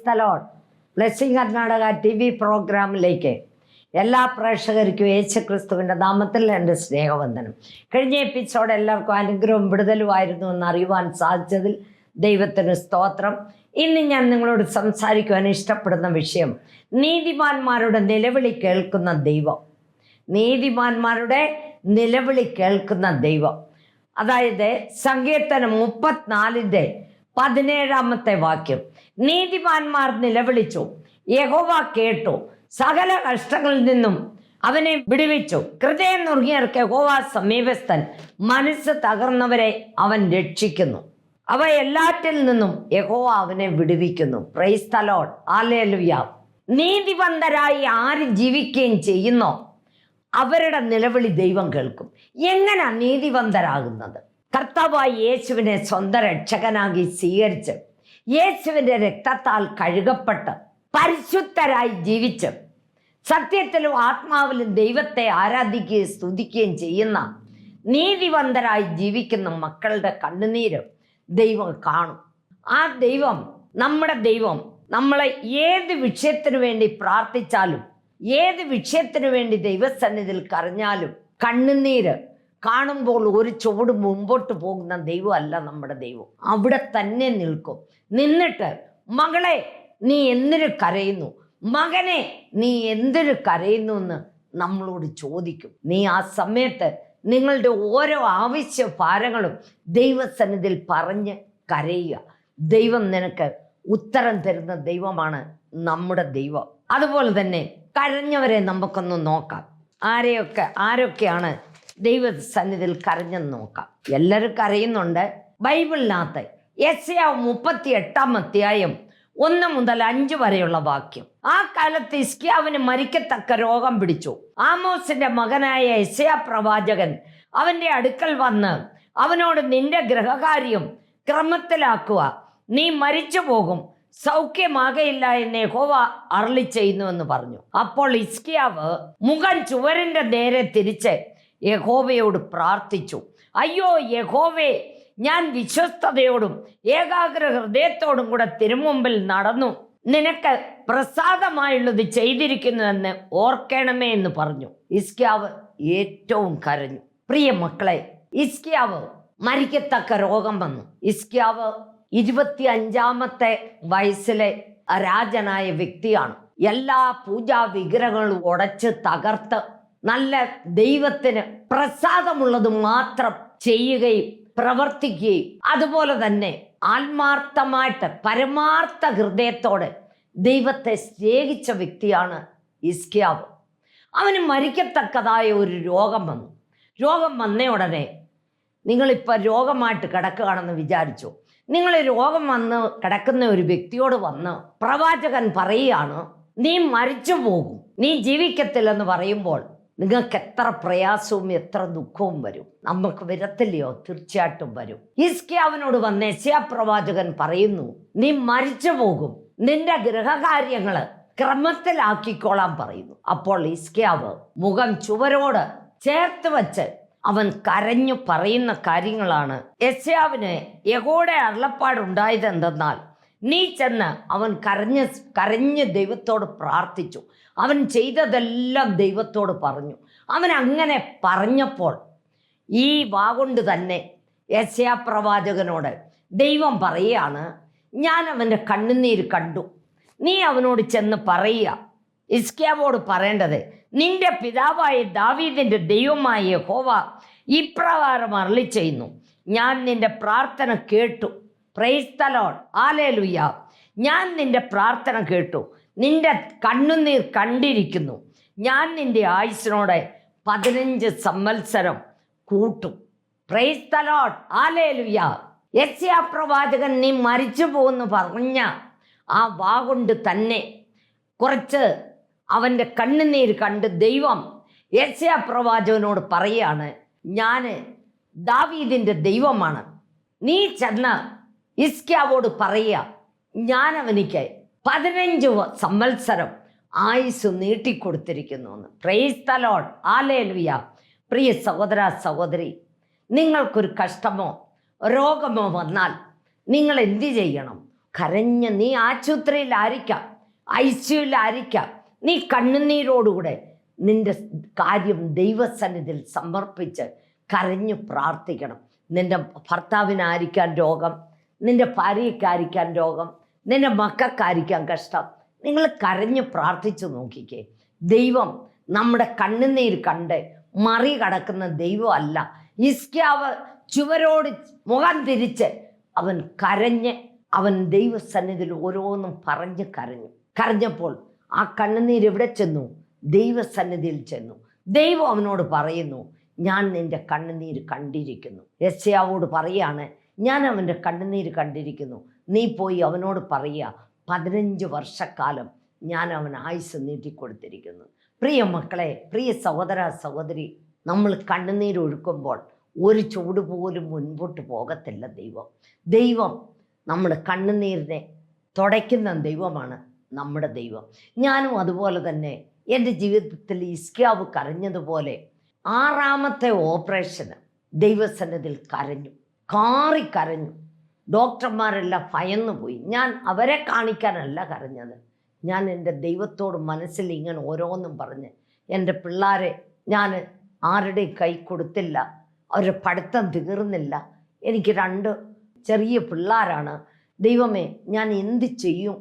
The Lord. Blessing Karnataka TV പ്രോഗ്രാമിലേക്ക് എല്ലാ പ്രേക്ഷകർക്കും യേശുക്രിസ്തുവിൻ്റെ നാമത്തിൽ എൻ്റെ സ്നേഹവന്ദനം. കഴിഞ്ഞ എപ്പിസോഡ് എല്ലാവർക്കും അനുഗ്രഹവും വിടുതലുമായിരുന്നു എന്ന് അറിയുവാൻ സാധിച്ചതിൽ ദൈവത്തിന് സ്തോത്രം. ഇന്ന് ഞാൻ നിങ്ങളോട് സംസാരിക്കുവാൻ ഇഷ്ടപ്പെടുന്ന വിഷയം നീതിമാന്മാരുടെ നിലവിളി കേൾക്കുന്ന ദൈവം. നീതിമാന്മാരുടെ നിലവിളി കേൾക്കുന്ന ദൈവം, അതായത് സങ്കീർത്തനം 34:17 വാക്യം. നീതിമാന്മാർ നിലവിളിച്ചു, യഹോവ കേട്ടു, സകല കഷ്ടങ്ങളിൽ നിന്നും അവനെ വിടുവിച്ചു. ഹൃദയം നുറുങ്ങിയവർക്ക് യഹോവ സമീപസ്ഥൻ, മനസ്സ് തകർന്നവരെ അവൻ രക്ഷിക്കുന്നു. അവ എല്ലാറ്റിൽ നിന്നും യഹോവ അവനെ വിടുവിക്കുന്നു. Praise the Lord. ഹല്ലേലൂയ. നീതിವಂತരായി ആര് ജീവിക്കുകയും ചെയ്യുന്നോ അവരുടെ നിലവിളി ദൈവം കേൾക്കും. എങ്ങനെ നീതിವಂತരാകുന്നത്? കർത്താവായ യേശുവിനെ സ്വന്തം രക്ഷകനാക്കി സ്വീകരിച്ച് യേശുവിൻ്റെ രക്തത്താൽ കഴുകപ്പെട്ട് പരിശുദ്ധരായി ജീവിച്ച് സത്യത്തിലും ആത്മാവിലും ദൈവത്തെ ആരാധിക്കുകയും സ്തുതിക്കുകയും ചെയ്യുന്ന നീതിವಂತരായി ജീവിക്കുന്ന മക്കളുടെ കണ്ണുനീര് ദൈവം കാണും. ആ ദൈവം, നമ്മുടെ ദൈവം, നമ്മളെ ഏത് വിഷയത്തിനു വേണ്ടി പ്രാർത്ഥിച്ചാലും, ഏത് വിഷയത്തിനു വേണ്ടി ദൈവസന്നിധിയിൽ കരഞ്ഞാലും കണ്ണുനീര് കാണുമ്പോൾ ഒരു ചുവട് മുമ്പോട്ട് പോകുന്ന ദൈവമല്ല നമ്മുടെ ദൈവം. അവിടെ തന്നെ നിൽക്കും. നിന്നിട്ട് മകളെ നീ എന്തിനു കരയുന്നു, മകനെ നീ എന്തിനു കരയുന്നു എന്ന് നമ്മളോട് ചോദിക്കും. നീ ആ സമയത്ത് നിങ്ങളുടെ ഓരോ ആവശ്യ ഭാരങ്ങളും ദൈവസന്നിധിയിൽ പറഞ്ഞ് കരയുക. ദൈവം നിനക്ക് ഉത്തരം തരുന്ന ദൈവമാണ് നമ്മുടെ ദൈവം. അതുപോലെ തന്നെ കരഞ്ഞവരെ നമുക്കൊന്ന് നോക്കാം. ആരൊക്കെയാണ് ദൈവസന്നിധിയിൽ കരഞ്ഞെന്ന് നോക്കാം. എല്ലാവരും കരയുന്നുണ്ട്. ബൈബിളിനകത്ത് യെശയ്യാവ് 38:1-5 വരെയുള്ള വാക്യം. ആ കാലത്ത് ഹിസ്കിയാവിന് മരിക്കത്തക്ക രോഗം പിടിച്ചു. ആമോസിന്റെ മകനായ യെശയ്യാ പ്രവാചകൻ അവന്റെ അടുക്കൽ വന്ന് അവനോട്, നിന്റെ ഗൃഹകാര്യം ക്രമത്തിലാക്കുക, നീ മരിച്ചു പോകും, സൗഖ്യമാകയില്ല എന്ന് യഹോവ അരുളി ചെയ്യുന്നുവെന്ന് പറഞ്ഞു. അപ്പോൾ ഹിസ്കിയാവ് മുഖം ചുവരിന്റെ നേരെ തിരിച്ച് യഹോവയോട് പ്രാർത്ഥിച്ചു. അയ്യോ യഹോവേ, ഞാൻ വിശ്വസ്തയോടും ഏകാഗ്ര ഹൃദയത്തോടും കൂടെ തിരുമുമ്പിൽ നടന്നു നിനക്ക് പ്രസാദമായുള്ളത് ചെയ്തിരിക്കുന്നുവെന്ന് ഓർക്കണമേ എന്ന് പറഞ്ഞു. ഹിസ്കിയാവ് ഏറ്റവും കരഞ്ഞു. പ്രിയ മക്കളെ, ഹിസ്കിയാവ് മരിക്കത്തക്ക രോഗം വന്നു. ഹിസ്കിയാവ് 25-ാമത്തെ വയസ്സിലെ രാജനായ വ്യക്തിയാണ്. എല്ലാ പൂജാ വിഗ്രഹങ്ങളും ഉടച്ച് തകർത്ത് നല്ല ദൈവത്തിന് പ്രസാദമുള്ളത് മാത്രം ചെയ്യുകയും പ്രവർത്തിക്കുകയും അതുപോലെ തന്നെ ആത്മാർത്ഥമായിട്ട് പരമാർത്ഥ ഹൃദയത്തോടെ ദൈവത്തെ സ്നേഹിച്ച വ്യക്തിയാണ് ഹിസ്കിയാവ്. അവന് മരിക്കത്തക്കതായ ഒരു രോഗം വന്നു. രോഗം വന്ന ഉടനെ, നിങ്ങളിപ്പോൾ രോഗമായിട്ട് കിടക്കുകയാണെന്ന് വിചാരിച്ചു. നിങ്ങൾ രോഗം വന്ന് കിടക്കുന്ന ഒരു വ്യക്തിയോട് വന്ന് പ്രവാചകൻ പറയുകയാണ്, നീ മരിച്ചു പോകും, നീ ജീവിക്കത്തില്ലെന്ന് പറയുമ്പോൾ നിങ്ങൾക്ക് എത്ര പ്രയാസവും എത്ര ദുഃഖവും വരും. നമുക്ക് വരത്തില്ലയോ? തീർച്ചയായിട്ടും വരും. ഹിസ്കിയാവിനോട് വന്ന് യെശയ്യാ പ്രവാചകൻ പറയുന്നു, നീ മരിച്ചു പോകും, നിന്റെ ഗൃഹകാര്യങ്ങള് ക്രമത്തിലാക്കിക്കോളാൻ പറയുന്നു. അപ്പോൾ ഹിസ്കിയാവ് മുഖം ചുവരോട് ചേർത്ത് വച്ച് അവൻ കരഞ്ഞു പറയുന്ന കാര്യങ്ങളാണ്. യെശയ്യാവിന് യഹോവയുടെ അരുളപ്പാടുണ്ടായത് എന്തെന്നാൽ, നീ ചെന്ന്, അവൻ കരഞ്ഞ് ദൈവത്തോട് പ്രാർത്ഥിച്ചു. അവൻ ചെയ്തതെല്ലാം ദൈവത്തോട് പറഞ്ഞു. അവൻ അങ്ങനെ പറഞ്ഞപ്പോൾ ഈ വാഗൊണ്ട് തന്നെ യെശയ്യാ പ്രവാചകനോട് ദൈവം പറയുകയാണ്, ഞാൻ അവൻ്റെ കണ്ണുനീര് കണ്ടു. നീ അവനോട് ചെന്ന് പറയുക. ഹിസ്കിയാവോട് പറയേണ്ടത്, നിന്റെ പിതാവായ ദാവീദിന്റെ ദൈവമായ യഹോവ ഇപ്രകാരം അരുളി ചെയ്യുന്നു, ഞാൻ നിന്റെ പ്രാർത്ഥന കേട്ടു. Price the Lord. ഹല്ലേലൂയ. ഞാൻ നിന്റെ പ്രാർത്ഥന കേട്ടു, നിന്റെ കണ്ണുനീർ കണ്ടിരിക്കുന്നു. ഞാൻ നിന്റെ ആയുസ്സിനോടെ 15 സംവത്സരം കൂട്ടും. Price the Lord. ഹല്ലേലൂയ. യെശയ്യാ പ്രവാചകൻ നീ മരിച്ചു പോകുന്നു പറഞ്ഞ ആ വാഗൊണ്ട് തന്നെ കുറച്ച് അവൻ്റെ കണ്ണുനീര് കണ്ട് ദൈവം യെശയ്യാ പ്രവാചകനോട് പറയുകയാണ്, ഞാൻ ദാവീദിൻ്റെ ദൈവമാണ്. നീ ചെന്ന് ഹിസ്കിയാവോട് പറയുക, ഞാൻ അവനിക്ക് 15 സംവത്സരം ആയുസ് നീട്ടിക്കൊടുത്തിരിക്കുന്നു എന്ന്. Price the Lord. ഹല്ലേലൂയ. പ്രിയ സഹോദര സഹോദരി, നിങ്ങൾക്കൊരു കഷ്ടമോ രോഗമോ വന്നാൽ നിങ്ങൾ എന്ത് ചെയ്യണം? കരഞ്ഞ് നീ ആശുപത്രിയിലായിരിക്കാം, ICUവിലായിരിക്കാം, നീ കണ്ണുനീരോടുകൂടെ നിന്റെ കാര്യം ദൈവസന്നിധിയിൽ സമർപ്പിച്ച് കരഞ്ഞു പ്രാർത്ഥിക്കണം. നിന്റെ ഭർത്താവിനായിരിക്കാൻ രോഗം, നിന്റെ ഭാര്യയ്ക്കായിരിക്കാൻ രോഗം, നിന്റെ മക്കൾക്കായിരിക്കാൻ കഷ്ടം. നിങ്ങൾ കരഞ്ഞു പ്രാർത്ഥിച്ചു നോക്കിക്കേ. ദൈവം നമ്മുടെ കണ്ണുനീർ കണ്ട് മറികടക്കുന്ന ദൈവമല്ല. ഹിസ്കിയാവ് ചുവരോട് മുഖം തിരിച്ച് അവൻ കരഞ്ഞ് അവൻ ദൈവസന്നിധിയിൽ ഓരോന്നും പറഞ്ഞ് കരഞ്ഞപ്പോൾ ആ കണ്ണുനീർ എവിടെ ചെന്നു? ദൈവസന്നിധിയിൽ ചെന്നു. ദൈവം അവനോട് പറയുന്നു, ഞാൻ നിന്റെ കണ്ണുനീര് കണ്ടിരിക്കുന്നു. യെശയ്യാവോട് പറയാണ്, ഞാൻ അവൻ്റെ കണ്ണുനീര് കണ്ടിരിക്കുന്നു. നീ പോയി അവനോട് പറയുക, 15 വർഷക്കാലം ഞാൻ അവൻ ആയുസ് നീട്ടിക്കൊടുത്തിരിക്കുന്നു. പ്രിയ മക്കളെ, പ്രിയ സഹോദര സഹോദരി, നമ്മൾ കണ്ണുനീരൊഴുക്കുമ്പോൾ ഒരു ചൂട് പോലും മുൻപോട്ട് പോകത്തില്ല. ദൈവം നമ്മുടെ കണ്ണുനീരിനെ തുടയ്ക്കുന്ന ദൈവമാണ് നമ്മുടെ ദൈവം. ഞാനും അതുപോലെ തന്നെ എൻ്റെ ജീവിതത്തിൽ ഹിസ്കിയാവ് കരഞ്ഞതുപോലെ 6ാമത്തെ ഓപ്പറേഷന് ദൈവസന്നിധിയിൽ കരഞ്ഞു. ഡോക്ടർമാരെല്ലാം ഭയന്നു പോയി. ഞാൻ അവരെ കാണിക്കാനല്ല കരഞ്ഞത്. ഞാൻ എൻ്റെ ദൈവത്തോട് മനസ്സിൽ ഇങ്ങനെ ഓരോന്നും പറഞ്ഞ്, എൻ്റെ പിള്ളേരെ ഞാൻ ആരുടെയും കൈ കൊടുത്തില്ല, അവരുടെ പഠിത്തം തീർന്നില്ല, എനിക്ക് 2 ചെറിയ പിള്ളേരാണ്. ദൈവമേ, ഞാൻ എന്ത് ചെയ്യും,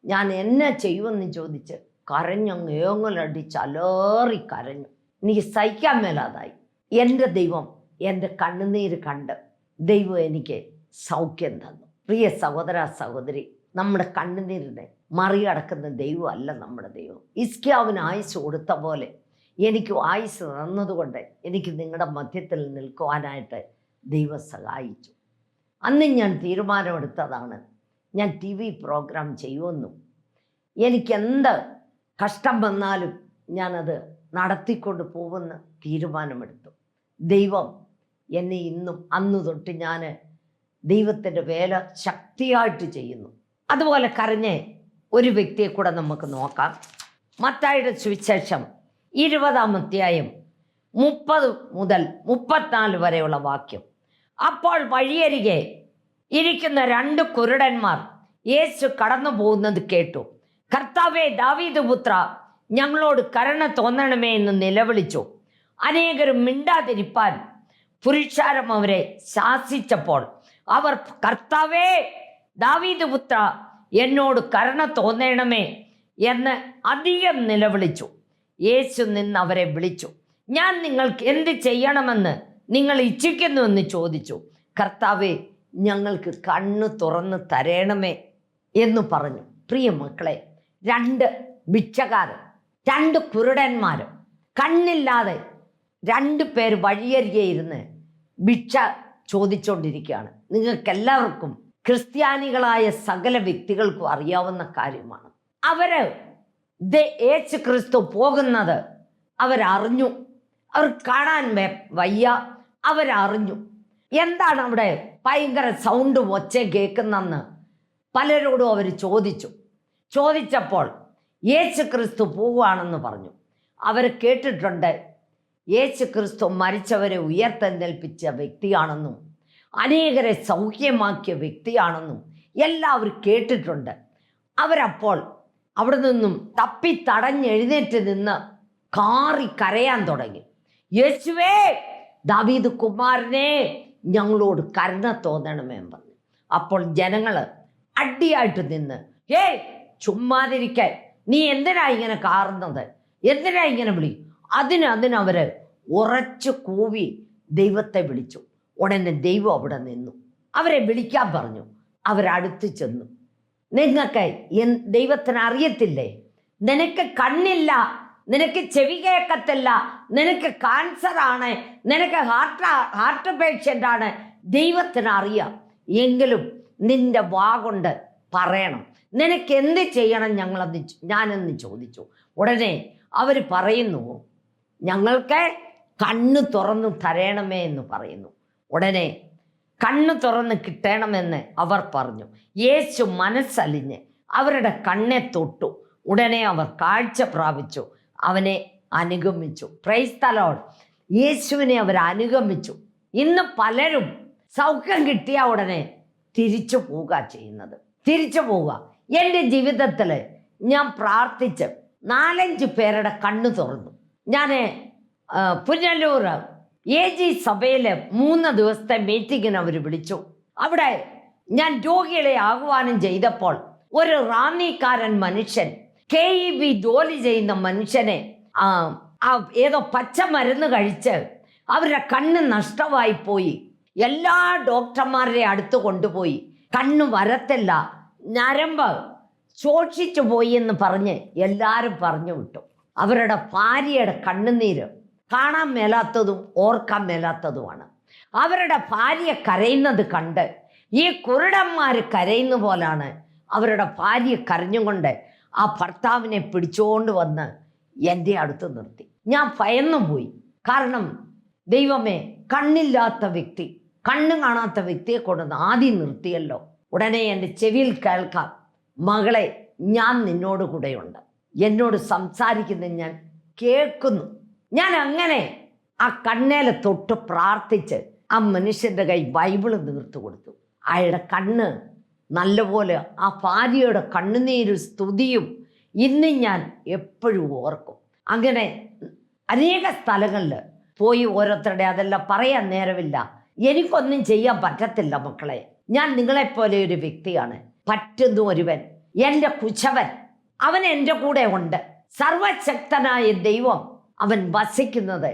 ഞാൻ എന്നെ ചെയ്യുമെന്ന് ചോദിച്ച് കരഞ്ഞങ്ങ് ഏങ്ങലടിച്ച് അലേറി കരഞ്ഞു. എനിക്ക് സഹിക്കാൻ മേലാതായി. എൻ്റെ ദൈവം എൻ്റെ കണ്ണുനീര് കണ്ട് ദൈവം എനിക്ക് സൗഖ്യം തന്നു. പ്രിയ സഹോദര സഹോദരി, നമ്മുടെ കണ്ണുനീരിനെ മറികടക്കുന്ന ദൈവമല്ല നമ്മുടെ ദൈവം. ഹിസ്കിയാവിന് ആയുസ് കൊടുത്ത പോലെ എനിക്ക് ആയുസ് തന്നതുകൊണ്ട് എനിക്ക് നിങ്ങളുടെ മധ്യത്തിൽ നിൽക്കുവാനായിട്ട് ദൈവം സഹായിച്ചു. അന്ന് ഞാൻ തീരുമാനമെടുത്തതാണ്, ഞാൻ TV പ്രോഗ്രാം ചെയ്യുമെന്നും എനിക്കെന്ത് കഷ്ടം വന്നാലും ഞാനത് നടത്തിക്കൊണ്ട് പോകുമെന്ന് തീരുമാനമെടുത്തു. ദൈവം എന്നെ ഇന്നും അന്നു തൊട്ട് ഞാൻ ദൈവത്തിൻ്റെ വേല ശക്തിയായിട്ട് ചെയ്യുന്നു. അതുപോലെ കരഞ്ഞ് ഒരു വ്യക്തിയെ കൂടെ നമുക്ക് നോക്കാം. മത്തായിയുടെ സുവിശേഷം 20-ാം അധ്യായം 30 മുതൽ 34 വരെയുള്ള വാക്യം. അപ്പോൾ വഴിയരികെ ഇരിക്കുന്ന 2 കുരുടന്മാർ യേശു കടന്നു പോകുന്നത് കേട്ടു. കർത്താവേ, ദാവീദ് പുത്ര, ഞങ്ങളോട് കരുണ തോന്നണമേ എന്ന് നിലവിളിച്ചു. അനേകരും മിണ്ടാതിരിപ്പാൻ പുരുഷാരം അവരെ ശാസിച്ചപ്പോൾ അവർ, കർത്താവേ, ദാവീദ് പുത്ര, എന്നോട് കരുണ തോന്നണമേ എന്ന് അധികം നിലവിളിച്ചു. യേശു നിന്ന് അവരെ വിളിച്ചു, ഞാൻ നിങ്ങൾക്ക് എന്ത് ചെയ്യണമെന്ന് നിങ്ങൾ ഇച്ഛിക്കുന്നുവെന്ന് ചോദിച്ചു. കർത്താവേ, ഞങ്ങൾക്ക് കണ്ണ് തുറന്ന് തരണമേ എന്ന് പറഞ്ഞു. പ്രിയ മക്കളെ, 2 ഭിക്ഷക്കാരൻ, 2 കുരുടന്മാരും, കണ്ണില്ലാതെ 2 പേര് വഴിയരികെ ഇരുന്ന് ഭിക്ഷ ചോദിച്ചുകൊണ്ടിരിക്കുകയാണ്. നിങ്ങൾക്കെല്ലാവർക്കും, ക്രിസ്ത്യാനികളായ സകല വ്യക്തികൾക്കും അറിയാവുന്ന കാര്യമാണ്. യേശു ക്രിസ്തു പോകുന്നത് അവരറിഞ്ഞു. അവർ കാണാൻ വയ്യ, അവരറിഞ്ഞു. എന്താണ് അവിടെ ഭയങ്കര സൗണ്ട് ഒച്ച കേൾക്കുന്നെന്ന് പലരോടും അവർ ചോദിച്ചപ്പോൾ യേശു ക്രിസ്തു പോവുകയാണെന്ന് പറഞ്ഞു. അവർ കേട്ടിട്ടുണ്ട് യേശു ക്രിസ്തു മരിച്ചവരെ ഉയർത്തെഴുന്നേൽപ്പിച്ച വ്യക്തിയാണെന്നും അനേകരെ സൗഖ്യമാക്കിയ വ്യക്തിയാണെന്നും എല്ലാവരും കേട്ടിട്ടുണ്ട്. അവരപ്പോൾ അവിടെ നിന്നും തപ്പിത്തടഞ്ഞെഴുന്നേറ്റ് നിന്ന് കരയാൻ തുടങ്ങി. യേശുവേ, ദാവീദ് കുമാരനെ, ഞങ്ങളോട് കരുണ തോന്നണമേ പറഞ്ഞു. അപ്പോൾ ജനങ്ങൾ അടിയായിട്ട് നിന്ന്, ചുമ്മാതിരിക്കാൻ, നീ എന്തിനാ ഇങ്ങനെ കാറുന്നത്, എന്തിനാ ഇങ്ങനെ വിളി? അതിനവര് ഉറച്ചു കൂവി ദൈവത്തെ വിളിച്ചു. ഉടനെ ദൈവം അവിടെ നിന്നു. അവരെ വിളിക്കാൻ പറഞ്ഞു. അവരടുത്ത് ചെന്നു. നിങ്ങൾക്ക് ദൈവത്തിന് അറിയത്തില്ലേ? നിനക്ക് കണ്ണില്ല, നിനക്ക് ചെവി കേൾക്കത്തില്ല, നിനക്ക് ക്യാൻസറാണ്, നിനക്ക് ഹാർട്ട് പേഷ്യൻ്റ് ആണ്, ദൈവത്തിന് അറിയാം. എങ്കിലും നിന്റെ വാ കൊണ്ട് പറയണം, നിനക്ക് എന്ത് ചെയ്യണം ഞാനെന്ന് ചോദിച്ചു. ഉടനെ അവർ പറയുന്നു, ഞങ്ങൾക്ക് കണ്ണ് തുറന്നു തരണമേ എന്ന് പറയുന്നു. ഉടനെ കണ്ണ് തുറന്ന് കിട്ടണമെന്ന് അവർ പറഞ്ഞു. യേശു മനസ്സലിഞ്ഞ് അവരുടെ കണ്ണെ തൊട്ടു. ഉടനെ അവർ കാഴ്ച പ്രാപിച്ചു, അവനെ അനുഗമിച്ചു. Price the Lord. യേശുവിനെ അവർ അനുഗമിച്ചു. ഇന്ന് പലരും സൗഖ്യം കിട്ടിയ ഉടനെ തിരിച്ചു പോവുക ചെയ്യുന്നത്. തിരിച്ചു പോവുക. എൻ്റെ ജീവിതത്തിൽ ഞാൻ പ്രാർത്ഥിച്ച് 4-5 പേരുടെ കണ്ണ് തുറന്നു. ഞാൻ പുനലൂർ AG സഭയിൽ 3 ദിവസത്തെ മീറ്റിങ്ങിന് അവർ വിളിച്ചു. അവിടെ ഞാൻ രോഗികളെ ആഹ്വാനം ചെയ്തപ്പോൾ ഒരു റാന്നിക്കാരൻ മനുഷ്യൻ, KEB ജോലി ചെയ്യുന്ന മനുഷ്യനെ ഏതോ പച്ച മരുന്ന് കഴിച്ച് അവരുടെ കണ്ണ് നഷ്ടമായി പോയി. എല്ലാ ഡോക്ടർമാരുടെ അടുത്ത് കൊണ്ടുപോയി. കണ്ണ് വരത്തില്ല, ഞരമ്പ് ശോഷിച്ചു പോയി എന്ന് പറഞ്ഞ് എല്ലാവരും പറഞ്ഞു വിട്ടു. അവരുടെ ഭാര്യയുടെ കണ്ണുനീര് കാണാൻ മേലാത്തതും ഓർക്കാൻ മേലാത്തതുമാണ്. അവരുടെ ഭാര്യ കരയുന്നത് കണ്ട് ഈ കുരുടന്മാർ കരയുന്ന പോലാണ് അവരുടെ ഭാര്യ കരഞ്ഞുകൊണ്ട് ആ ഭർത്താവിനെ പിടിച്ചുകൊണ്ട് വന്ന് എൻ്റെ അടുത്ത് നിർത്തി. ഞാൻ ഭയന്നു പോയി. കാരണം ദൈവമേ, കണ്ണില്ലാത്ത വ്യക്തി, കണ്ണ് കാണാത്ത വ്യക്തിയെ കൊണ്ടുവന്ന് ആദ്യം നിർത്തിയല്ലോ. ഉടനെ എൻ്റെ ചെവിയിൽ കേൾക്കാം, മകളെ, ഞാൻ നിന്നോട് കൂടെയുണ്ട്, എന്നോട് സംസാരിക്കുന്നത് ഞാൻ കേൾക്കുന്നു. ഞാൻ അങ്ങനെ ആ കണ്ണേലെ തൊട്ട് പ്രാർത്ഥിച്ച് ആ മനുഷ്യൻ്റെ കൈ ബൈബിള് നീർത്തു കൊടുത്തു. അയാളുടെ കണ്ണ് നല്ലപോലെ, ആ ഭാര്യയുടെ കണ്ണുനീരും സ്തുതിയും ഇന്നും ഞാൻ എപ്പോഴും ഓർക്കും. അങ്ങനെ അനേക സ്ഥലങ്ങളിൽ പോയി ഓരോരുത്തരുടെ അതെല്ലാം പറയാൻ നേരമില്ല. എനിക്കൊന്നും ചെയ്യാൻ പറ്റത്തില്ല മക്കളെ. ഞാൻ നിങ്ങളെപ്പോലെ ഒരു വ്യക്തിയാണ്. പറ്റുന്ന ഒരുവൻ, എൻ്റെ കുശവൻ, അവൻ എൻ്റെ കൂടെ ഉണ്ട്. സർവശക്തനായ ദൈവം അവൻ വസിക്കുന്നത്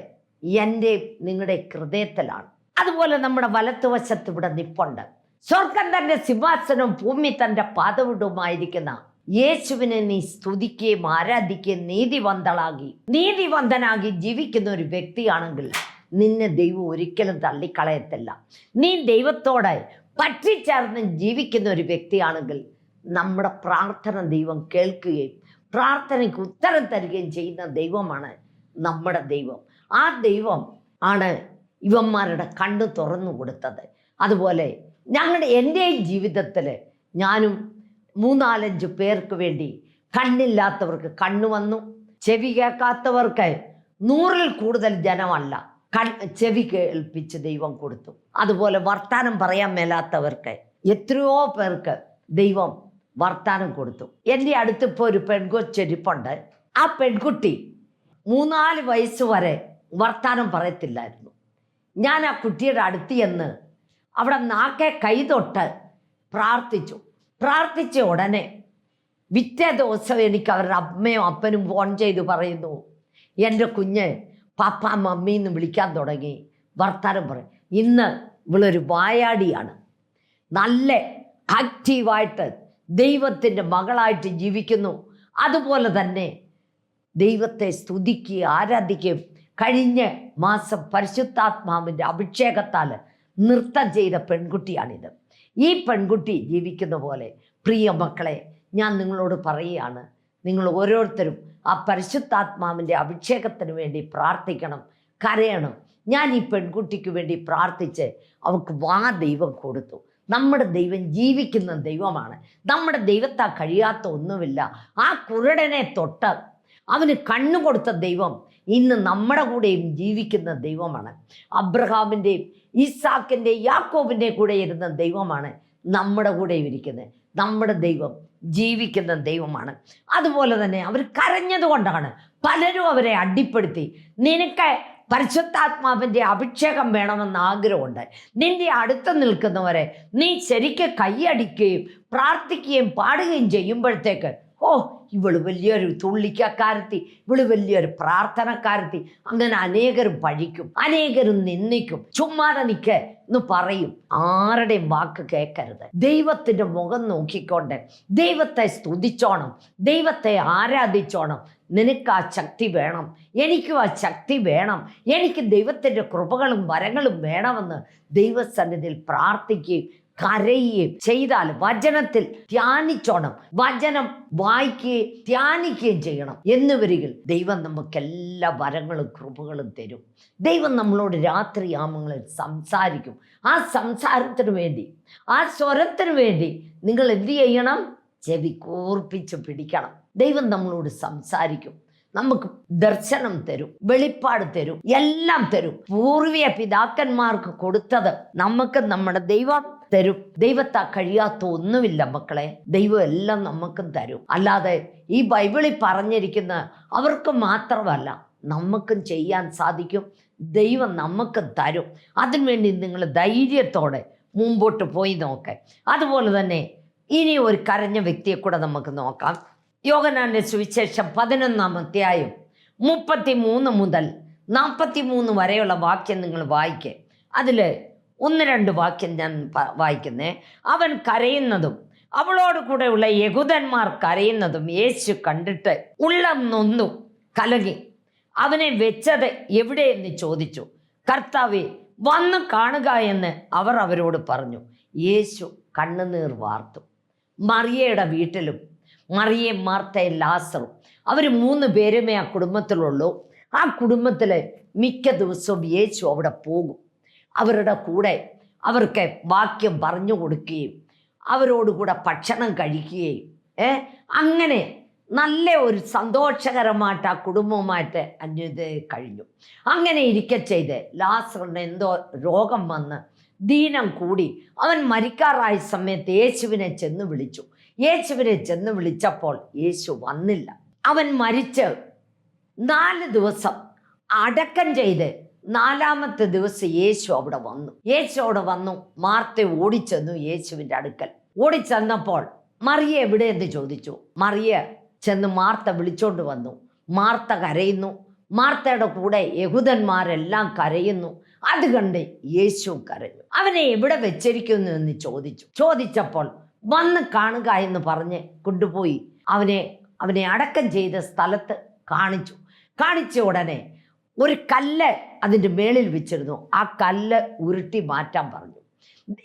എൻ്റെ നിങ്ങളുടെ ഹൃദയത്തിലാണ്. അതുപോലെ നമ്മുടെ വലത്തുവശത്ത് ഇവിടെ നിപ്പുണ്ട്. സ്വർഗം തൻ്റെ സിംഹാസനവും ഭൂമി തൻ്റെ പാദവിടവുമായിരിക്കുന്ന യേശുവിനെ നീ സ്തുതിക്കുകയും ആരാധിക്കുകയും നീതിവന്തനാകി ജീവിക്കുന്ന ഒരു വ്യക്തിയാണെങ്കിൽ നിന്നെ ദൈവം ഒരിക്കലും തള്ളിക്കളയത്തില്ല. നീ ദൈവത്തോടെ പറ്റിച്ചേർന്ന് ജീവിക്കുന്ന ഒരു വ്യക്തിയാണെങ്കിൽ നമ്മുടെ പ്രാർത്ഥന ദൈവം കേൾക്കുകയും പ്രാർത്ഥനയ്ക്ക് ഉത്തരം തരികയും ചെയ്യുന്ന ദൈവമാണ് നമ്മുടെ ദൈവം. ആ ദൈവം ആണ് ഇവന്മാരുടെ കണ്ണ് തുറന്നു കൊടുത്തത്. അതുപോലെ എൻ്റെയും ജീവിതത്തിൽ ഞാനും 3-4 പേർക്ക് വേണ്ടി, കണ്ണില്ലാത്തവർക്ക് കണ്ണ് വന്നു, ചെവി കേൾക്കാത്തവർക്ക് 100-ൽ കൂടുതൽ ജനമല്ല ചെവി കേൾപ്പിച്ച് ദൈവം കൊടുത്തു. അതുപോലെ വർത്താനം പറയാൻ മേലാത്തവർക്ക് എത്രയോ പേർക്ക് ദൈവം വർത്താനം കൊടുത്തു. എൻ്റെ അടുത്തിപ്പോൾ ഒരു പെൺകൊച്ചിരിപ്പുണ്ട്. ആ പെൺകുട്ടി 3-4 വയസ്സ് വരെ വർത്താനം പറയത്തില്ലായിരുന്നു. ഞാൻ ആ കുട്ടിയുടെ അടുത്ത് ചെന്ന് അവിടെ നാക്കെ കൈതൊട്ട് പ്രാർത്ഥിച്ച ഉടനെ പിറ്റേ ദിവസം എനിക്ക് അവരുടെ അമ്മയും അപ്പനും ഫോൺ ചെയ്ത് പറയുന്നു, എൻ്റെ കുഞ്ഞ് പാപ്പ മമ്മി എന്ന് വിളിക്കാൻ തുടങ്ങി, വർത്താനം പറയും. ഇന്ന് ഇവളൊരു വായാടിയാണ്, നല്ല ആക്റ്റീവായിട്ട് ദൈവത്തിൻ്റെ മകളായിട്ട് ജീവിക്കുന്നു. അതുപോലെ തന്നെ ദൈവത്തെ സ്തുതിക്കുകയും ആരാധിക്കുകയും കഴിഞ്ഞ മാസം പരിശുദ്ധാത്മാവിൻ്റെ അഭിഷേകത്താൽ നൃത്തം ചെയ്ത പെൺകുട്ടിയാണിത്. ഈ പെൺകുട്ടി ജീവിക്കുന്ന പോലെ പ്രിയ മക്കളെ, ഞാൻ നിങ്ങളോട് പറയുകയാണ്, നിങ്ങൾ ഓരോരുത്തരും ആ പരിശുദ്ധാത്മാവിൻ്റെ അഭിഷേകത്തിന് വേണ്ടി പ്രാർത്ഥിക്കണം, കരയണം. ഞാൻ ഈ പെൺകുട്ടിക്ക് വേണ്ടി പ്രാർത്ഥിച്ച് അവൾക്ക് ദൈവം കൊടുത്തു. നമ്മുടെ ദൈവം ജീവിക്കുന്ന ദൈവമാണ്. നമ്മുടെ ദൈവത്താൽ കഴിയാത്ത ഒന്നുമില്ല. ആ കുരുടനെ തൊട്ട് അവന് കണ്ണു കൊടുത്ത ദൈവം ഇന്ന് നമ്മുടെ കൂടെയും ജീവിക്കുന്ന ദൈവമാണ്. അബ്രഹാമിൻ്റെയും ഇസാക്കിൻ്റെയും യാക്കോബിൻ്റെയും കൂടെ ഇരുന്ന ദൈവമാണ് നമ്മുടെ കൂടെ ഇരിക്കുന്നത്. നമ്മുടെ ദൈവം ജീവിക്കുന്ന ദൈവമാണ്. അതുപോലെ തന്നെ അവർ കരഞ്ഞതുകൊണ്ടാണ് പലരും അവരെ അടിപ്പെടുത്തി. നിനക്ക് പരിശുദ്ധാത്മാവിൻ്റെ അഭിഷേകം വേണമെന്ന് ആഗ്രഹമുണ്ട്. നിന്റെ അടുത്ത് നിൽക്കുന്നവരെ നീ ശരിക്കും കൈയടിക്കുകയും പ്രാർത്ഥിക്കുകയും പാടുകയും ചെയ്യുമ്പോഴത്തേക്ക്, ഓ, ഇവള് വലിയൊരു തുള്ളിക്കാരത്തി, ഇവള് വലിയൊരു പ്രാർത്ഥനക്കാരത്തി, അങ്ങനെ അനേകരും പഴിക്കും, അനേകരും നിന്ദിക്കും. ചുമ്മാതെ നിൽക്ക് എന്ന് പറയും. ആരുടെയും വാക്ക് കേൾക്കരുത്. ദൈവത്തിൻ്റെ മുഖം നോക്കിക്കൊണ്ട് ദൈവത്തെ സ്തുതിച്ചോണം, ദൈവത്തെ ആരാധിച്ചോണം. നിനക്ക് ആ ശക്തി വേണം, എനിക്കും ആ ശക്തി വേണം, എനിക്ക് ദൈവത്തിൻ്റെ കൃപകളും വരങ്ങളും വേണമെന്ന് ദൈവസന്നിധിയിൽ പ്രാർത്ഥിക്കുകയും കരയുകയും ചെയ്താൽ വചനത്തിൽ ധ്യാനിച്ചോണം, വചനം വായിക്കുകയും ധ്യാനിക്കുകയും ചെയ്യണം എന്ന് വരികിൽ ദൈവം നമുക്ക് എല്ലാ വരങ്ങളും കൃപകളും തരും. ദൈവം നമ്മളോട് രാത്രിയാമങ്ങളിൽ സംസാരിക്കും. ആ സംസാരത്തിന് വേണ്ടി, ആ സ്വരത്തിന് വേണ്ടി നിങ്ങൾ എന്ത് ചെയ്യണം? ചെവി കൂർപ്പിച്ച് പിടിക്കണം. ദൈവം നമ്മളോട് സംസാരിക്കും. നമുക്ക് ദർശനം തരും, വെളിപ്പാട് തരും, എല്ലാം തരും. പൂർവീയ പിതാക്കന്മാർക്ക് കൊടുത്തത് നമുക്ക് നമ്മുടെ ദൈവം തരും. ദൈവത്താ കഴിയാത്ത ഒന്നുമില്ല മക്കളെ. ദൈവം എല്ലാം നമുക്കും തരും. അല്ലാതെ ഈ ബൈബിളിൽ പറഞ്ഞിരിക്കുന്ന അവർക്ക് മാത്രമല്ല, നമുക്കും ചെയ്യാൻ സാധിക്കും. ദൈവം നമുക്ക് തരും. അതിനുവേണ്ടി നിങ്ങൾ ധൈര്യത്തോടെ മുമ്പോട്ട് പോയി നോക്കെ. അതുപോലെ തന്നെ ഇനി ഒരു കരഞ്ഞ വ്യക്തിയെ കൂടെ നമുക്ക് നോക്കാം. യോഹന്നാന്റെ സുവിശേഷം 11-ാം അധ്യായം 33 മുതൽ 43 വരെയുള്ള വാക്യം നിങ്ങൾ വായിക്കേ. അതിൽ 1-2 വാക്യം ഞാൻ വായിക്കുന്നേ. അവൻ കരയുന്നതും അവളോട് കൂടെയുള്ള യഹൂദന്മാർ കരയുന്നതും യേശു കണ്ടിട്ട് ഉള്ളം നൊന്നു കലങ്ങി. അവനെ വെച്ചത് എവിടെയെന്ന് ചോദിച്ചു. കർത്താവേ, വന്നു കാണുക എന്ന് അവർ അവരോട് പറഞ്ഞു. യേശു കണ്ണുനീർ വാർത്തു. മറിയയുടെ വീട്ടിലും മറിയയും മാർത്തയും ലാസറും അവർ 3 പേരുമേ ആ കുടുംബത്തിലുള്ളൂ. ആ കുടുംബത്തിൽ മിക്ക ദിവസവും യേശു അവിടെ പോകും. അവരുടെ കൂടെ അവർക്ക് വാക്യം പറഞ്ഞു കൊടുക്കുകയും അവരോടുകൂടെ ഭക്ഷണം കഴിക്കുകയും അങ്ങനെ നല്ല ഒരു സന്തോഷകരമായിട്ട് ആ കുടുംബവുമായിട്ട് അന്യത് കഴിഞ്ഞു. അങ്ങനെ ഇരിക്കെ ചെയ്ത് ലാസറിന് എന്തോ രോഗം വന്ന് ദീനം കൂടി അവൻ മരിക്കാറായ സമയത്ത് യേശുവിനെ ചെന്ന് വിളിച്ചു. യേശുവിനെ ചെന്ന് വിളിച്ചപ്പോൾ യേശു വന്നില്ല. അവൻ മരിച്ച് 4 ദിവസം അടക്കം ചെയ്ത് 4-ാമത്തെ ദിവസം യേശു അവിടെ വന്നു. യേശു അവിടെ വന്നു. മാർത്ത ഓടിച്ചെന്നു യേശുവിൻ്റെ അടുക്കൽ. ഓടിച്ചെന്നപ്പോൾ മറിയ എവിടെയെന്ന് ചോദിച്ചു. മറിയ ചെന്ന് മാർത്ത വിളിച്ചോണ്ട് വന്നു. മാർത്ത കരയുന്നു. മാർത്തയുടെ കൂടെ യഹൂദന്മാരെല്ലാം കരയുന്നു. അത് കണ്ട് യേശു കരഞ്ഞു. അവനെ എവിടെ വെച്ചിരിക്കുന്നു എന്ന് ചോദിച്ചപ്പോൾ വന്ന് കാണുക എന്ന് പറഞ്ഞ് കൊണ്ടുപോയി അവനെ അടക്കം ചെയ്ത സ്ഥലത്ത് കാണിച്ച ഉടനെ ഒരു കല്ല് അതിൻ്റെ മേളിൽ വെച്ചിരുന്നു. ആ കല്ല് ഉരുട്ടി മാറ്റാൻ പറഞ്ഞു.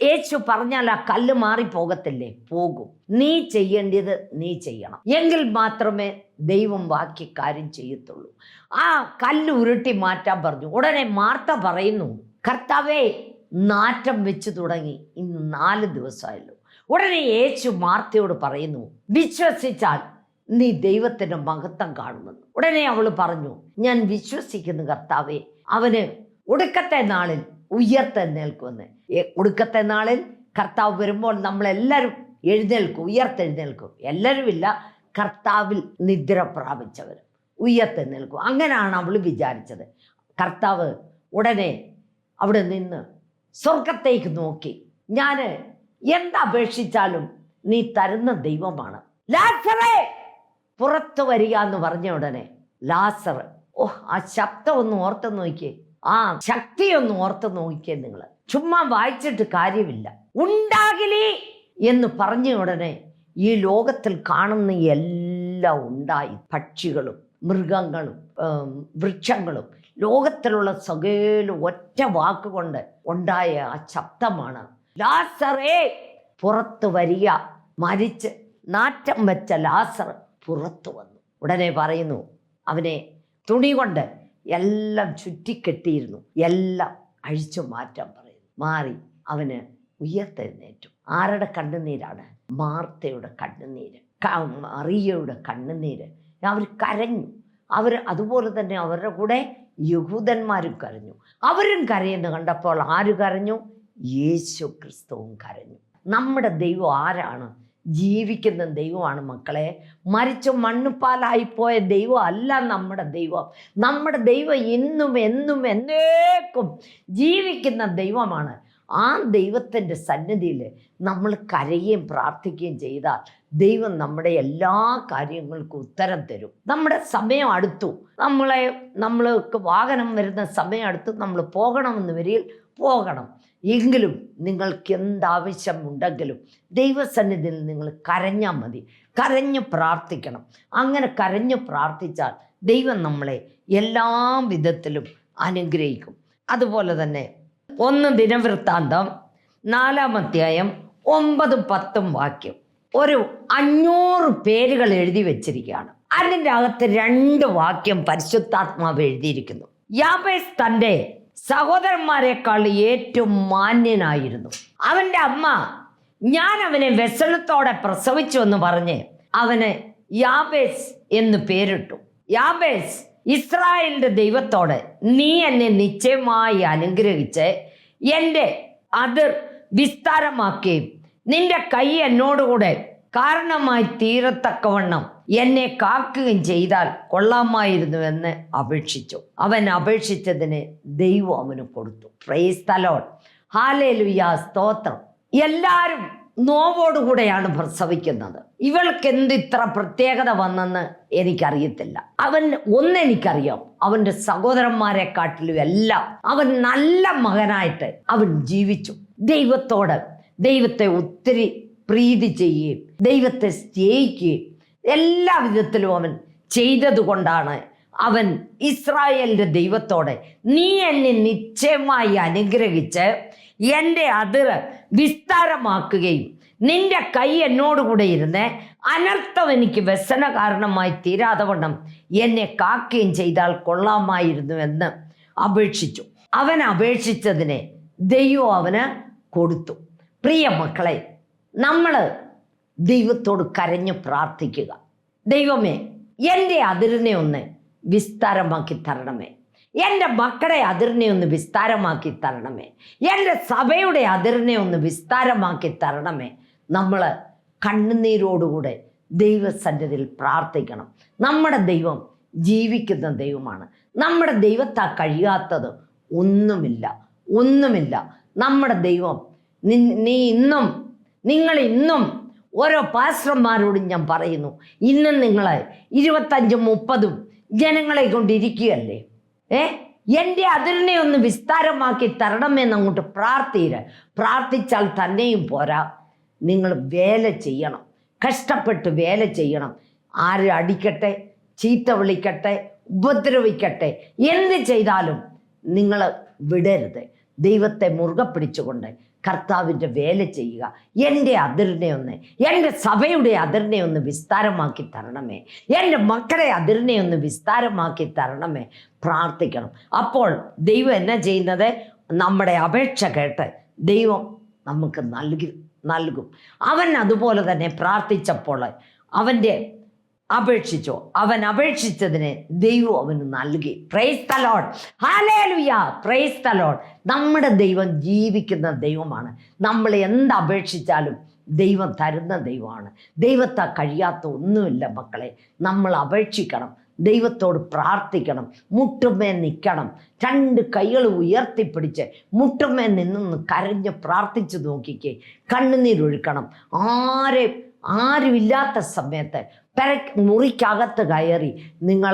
യേശു പറഞ്ഞാൽ ആ കല്ല് മാറിപ്പോകത്തില്ലേ? പോകും. നീ ചെയ്യേണ്ടത് നീ ചെയ്യണം. എങ്കിൽ മാത്രമേ ദൈവം ബാക്കി കാര്യം ചെയ്യത്തുള്ളൂ. ആ കല്ല് ഉരുട്ടി മാറ്റാൻ പറഞ്ഞു. ഉടനെ മാർത്ത പറയുന്നു, കർത്താവേ, നാറ്റം വെച്ച് തുടങ്ങി, ഇന്ന് 4 ദിവസമായല്ലോ. ഉടനെ യേശു മാർത്തയോട് പറയുന്നു, വിശ്വസിച്ചാൽ നീ ദൈവത്തിൻ്റെ മഹത്വം കാണുമെന്ന്. ഉടനെ അവൾ പറഞ്ഞു, ഞാൻ വിശ്വസിക്കുന്നു കർത്താവേ, അവന് ഒടുക്കത്തെ നാളിൽ ഉയർത്തെഴുന്നേൽക്കുമെന്ന്. ഒടുക്കത്തെ നാളിൽ കർത്താവ് വരുമ്പോൾ നമ്മളെല്ലാവരും ഉയർത്തെഴുന്നേൽക്കും. എല്ലാവരും ഇല്ല, കർത്താവിൽ നിദ്ര പ്രാപിച്ചവർ ഉയർത്തെഴുന്നേൽക്കും. അങ്ങനെയാണ് അവൾ വിചാരിച്ചത്. കർത്താവ് ഉടനെ അവിടെ നിന്ന് സ്വർഗത്തേക്ക് നോക്കി, ഞാൻ എന്തപേക്ഷിച്ചാലും നീ തരുന്ന ദൈവമാണ്. ലാസറേ, പുറത്തു വരിക എന്ന് പറഞ്ഞ ഉടനെ ലാസർ, ആ ശബ്ദം ഒന്ന് ഓർത്ത് നോക്കിയേ, ആ ശക്തി ഒന്ന് ഓർത്ത് നോക്കിയേ. നിങ്ങൾ ചുമ്മാ വായിച്ചിട്ട് കാര്യമില്ല. ഉണ്ടാകിലേ എന്ന് പറഞ്ഞ ഉടനെ ഈ ലോകത്തിൽ കാണുന്ന എല്ലാം ഉണ്ടായി. പക്ഷികളും മൃഗങ്ങളും വൃക്ഷങ്ങളും ലോകത്തിലുള്ള സകല ഒറ്റ വാക്കുകൊണ്ട് ഉണ്ടായ ആ ശബ്ദമാണ്, ലാസറേ പുറത്തു വരിക. മരിച്ച് നാറ്റം വെച്ച ലാസർ പുറത്തു വന്നു. ഉടനെ പറയുന്നു, അവനെ തുണി കൊണ്ട് എല്ലാം ചുറ്റിക്കെട്ടിയിരുന്നു, എല്ലാം അഴിച്ചു മാറ്റാൻ പറയുന്നു. മാറി അവന് ഉയർത്തെഴുന്നേറ്റു. ആരുടെ കണ്ണുനീരാണ്? മാർത്തയുടെ കണ്ണുനീര്, മറിയയുടെ കണ്ണുനീര്. അവർ കരഞ്ഞു. അതുപോലെ തന്നെ അവരുടെ കൂടെ യഹൂദന്മാരും കരഞ്ഞു. അവരും കരയുന്നു കണ്ടപ്പോൾ ആര് കരഞ്ഞു? യേശു ക്രിസ്തുവും കരഞ്ഞു. നമ്മുടെ ദൈവം ആരാണ്? ജീവിക്കുന്ന ദൈവമാണ് മക്കളെ. മരിച്ചു മണ്ണുപാലായിപ്പോയ ദൈവം അല്ല നമ്മുടെ ദൈവം. നമ്മുടെ ദൈവം ഇന്നും എന്നും എന്നേക്കും ജീവിക്കുന്ന ദൈവമാണ്. ആ ദൈവത്തിൻ്റെ സന്നിധിയിൽ നമ്മൾ കരയുകയും പ്രാർത്ഥിക്കുകയും ചെയ്താൽ ദൈവം നമ്മുടെ എല്ലാ കാര്യങ്ങൾക്കും ഉത്തരം തരും. നമ്മുടെ സമയം അടുത്തു, നമ്മൾക്ക് വാഹനം വരുന്ന സമയം അടുത്തു, നമ്മൾ പോകണമെന്ന് വരിയിൽ പോകണം. എങ്കിലും നിങ്ങൾക്ക് എന്താവശ്യമുണ്ടെങ്കിലും ദൈവസന്നിധിയിൽ നിങ്ങൾ കരഞ്ഞാൽ മതി. കരഞ്ഞു പ്രാർത്ഥിക്കണം. അങ്ങനെ കരഞ്ഞു പ്രാർത്ഥിച്ചാൽ ദൈവം നമ്മളെ എല്ലാ വിധത്തിലും അനുഗ്രഹിക്കും. അതുപോലെ തന്നെ 1 ദിനവൃത്താന്തം 4-ാം അധ്യായം 9-10 വാക്യം ഒരു 500 പേരുകൾ എഴുതി വെച്ചിരിക്കുകയാണ്. അതിൻ്റെ അകത്ത് 2 വാക്യം പരിശുദ്ധാത്മാവ് എഴുതിയിരിക്കുന്നു. യാബേസ് തൻ്റെ സഹോദരന്മാരെക്കാൾ ഏറ്റവും മാന്യനായിരുന്നു. അവൻ്റെ അമ്മ ഞാൻ അവനെ വ്യസനത്തോടെ പ്രസവിച്ചു എന്ന് പറഞ്ഞ് അവന് യാബേസ് എന്ന് പേരിട്ടു. യാബേസ് ഇസ്രായേലിന്റെ ദൈവത്തോട്, നീ എന്നെ നിശ്ചയമായി അനുഗ്രഹിച്ച് എൻ്റെ അതിർ വിസ്താരമാക്കുകയും നിന്റെ കൈ എന്നോടുകൂടെ കാരണമായി തീരത്തക്കവണ്ണം എന്നെ കാക്കുകയും ചെയ്താൽ കൊള്ളാമായിരുന്നുവെന്ന് അപേക്ഷിച്ചു. അവൻ അപേക്ഷിച്ചതിന് ദൈവം അവന് കൊടുത്തു. Price the Lord. ഹല്ലേലൂയ, സ്തോത്രം. എല്ലാവരും നോവോടുകൂടെയാണ് പ്രസവിക്കുന്നത്. ഇവൾക്ക് എന്ത് ഇത്ര പ്രത്യേകത വന്നെന്ന് എനിക്കറിയത്തില്ല. ഒന്നെനിക്കറിയാം, അവൻ്റെ സഹോദരന്മാരെക്കാട്ടിലും എല്ലാം അവൻ നല്ല മകനായിട്ട് അവൻ ജീവിച്ചു. ദൈവത്തെ ഒത്തിരി പ്രീതി ചെയ്യുകയും ദൈവത്തെ സ്നേഹിക്കുകയും എല്ലാ വിധത്തിലും അവൻ ചെയ്തതുകൊണ്ടാണ് അവൻ ഇസ്രായേലിന്റെ ദൈവത്തോടെ, നീ എന്നെ നിശ്ചയമായി അനുഗ്രഹിച്ച് എൻ്റെ അതിർ വിസ്താരമാക്കുകയും നിന്റെ കൈ എന്നോടുകൂടെ ഇരുന്ന് അനർത്ഥം എനിക്ക് വ്യസന കാരണമായി തീരാതെ വണ്ണം എന്നെ കാക്കുകയും ചെയ്താൽ കൊള്ളാമായിരുന്നു എന്ന് അപേക്ഷിച്ചു. അവൻ അപേക്ഷിച്ചതിനെ ദൈവം അവന് കൊടുത്തു. പ്രിയ മക്കളെ, നമ്മൾ ദൈവത്തോട് കരഞ്ഞ് പ്രാർത്ഥിക്കുക. ദൈവമേ, എൻ്റെ അതിരിനെ ഒന്ന് വിസ്താരമാക്കി തരണമേ, എൻ്റെ മക്കളുടെ അതിരിനെ ഒന്ന് വിസ്താരമാക്കി തരണമേ, എൻ്റെ സഭയുടെ അതിരിനെ ഒന്ന് വിസ്താരമാക്കി തരണമേ. നമ്മൾ കണ്ണുനീരോടുകൂടെ ദൈവസന്നിധിയിൽ പ്രാർത്ഥിക്കണം. നമ്മുടെ ദൈവം ജീവിക്കുന്ന ദൈവമാണ്. നമ്മുടെ ദൈവത്താൽ കഴിയാത്തത് ഒന്നുമില്ല. നമ്മുടെ ദൈവം നിങ്ങൾ ഇന്നും ഓരോ പാസ്റ്റർമാരോടും ഞാൻ പറയുന്നു, ഇന്നും നിങ്ങൾ 25-30 ജനങ്ങളെ കൊണ്ടിരിക്കുകയല്ലേ. എൻ്റെ അതിരിനെ ഒന്ന് വിസ്താരമാക്കി തരണമെന്ന് അങ്ങോട്ട് പ്രാർത്ഥിച്ചാൽ തന്നെയും പോരാ, നിങ്ങൾ വേല ചെയ്യണം, കഷ്ടപ്പെട്ട് വേല ചെയ്യണം. ആര് അടിക്കട്ടെ, ചീത്ത വിളിക്കട്ടെ, ഉപദ്രവിക്കട്ടെ, എന്ത് ചെയ്താലും നിങ്ങൾ വിടരുത്. ദൈവത്തെ മുറുകെ പിടിച്ചുകൊണ്ട് കർത്താവിൻ്റെ വേല ചെയ്യുക. എൻ്റെ സഭയുടെ അതിരിനെ ഒന്ന് വിസ്താരമാക്കി തരണമേ, എൻ്റെ മക്കളെ അതിരിനെ ഒന്ന് വിസ്താരമാക്കി തരണമേ. പ്രാർത്ഥിക്കണം. അപ്പോൾ ദൈവം എന്നാ ചെയ്യുന്നത്? നമ്മുടെ അപേക്ഷ കേട്ട് ദൈവം നമുക്ക് നൽകും. അവൻ അതുപോലെ തന്നെ പ്രാർത്ഥിച്ചപ്പോൾ അവൻ അപേക്ഷിച്ചതിന് ദൈവം അവന് നൽകി. Price the Lord. Hallelujah, price the Lord. നമ്മുടെ ദൈവം ജീവിക്കുന്ന ദൈവമാണ്. നമ്മൾ എന്തപേക്ഷിച്ചാലും ദൈവം തരുന്ന ദൈവമാണ്. ദൈവത്താൽ കഴിയാത്ത ഒന്നുമില്ല മക്കളെ. നമ്മൾ അപേക്ഷിക്കണം, ദൈവത്തോട് പ്രാർത്ഥിക്കണം, മുട്ടുമേ നിൽക്കണം. 2 കൈകൾ ഉയർത്തിപ്പിടിച്ച് മുട്ടുമേ നിന്നൊന്ന് കരഞ്ഞ് പ്രാർത്ഥിച്ചു നോക്കിക്കേ. കണ്ണുനീരൊഴുക്കണം. ആരുമില്ലാത്ത സമയത്ത് മുറിക്കകത്ത് കയറി നിങ്ങൾ